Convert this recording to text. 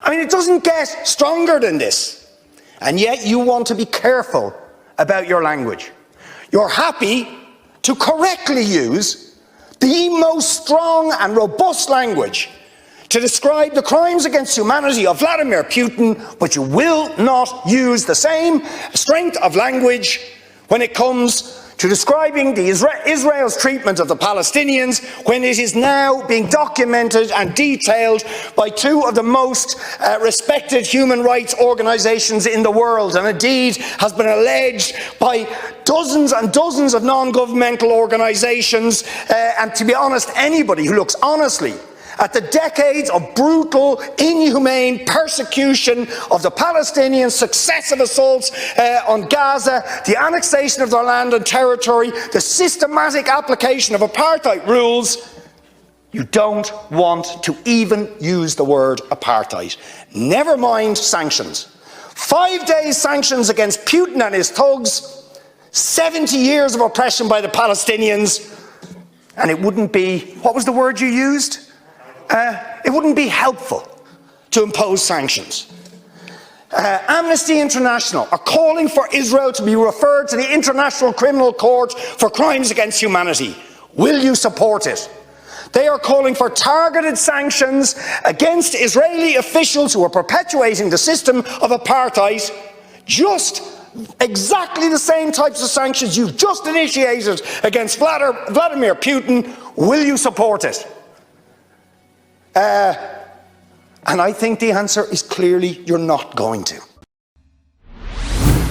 I mean, it doesn't get stronger than this. And yet you want to be careful about your language. You're happy to correctly use the most strong and robust language to describe the crimes against humanity of Vladimir Putin, but you will not use the same strength of language when it comes to describing Israel's treatment of the Palestinians, when it is now being documented and detailed by two of the most respected human rights organisations in the world, and indeed has been alleged by dozens and dozens of non-governmental organisations, and to be honest, anybody who looks honestly at the decades of brutal, inhumane persecution of the Palestinians, successive assaults on Gaza, the annexation of their land and territory, the systematic application of apartheid rules, you don't want to even use the word apartheid. Never mind sanctions. 5 days sanctions against Putin and his thugs, 70 years of oppression by the Palestinians, and it wouldn't be, what was the word you used? It wouldn't be helpful to impose sanctions. Amnesty International are calling for Israel to be referred to the International Criminal Court for crimes against humanity. Will you support it? They are calling for targeted sanctions against Israeli officials who are perpetuating the system of apartheid. Just exactly the same types of sanctions you've just initiated against Vladimir Putin. Will you support it? And I think the answer is clearly you're not going to.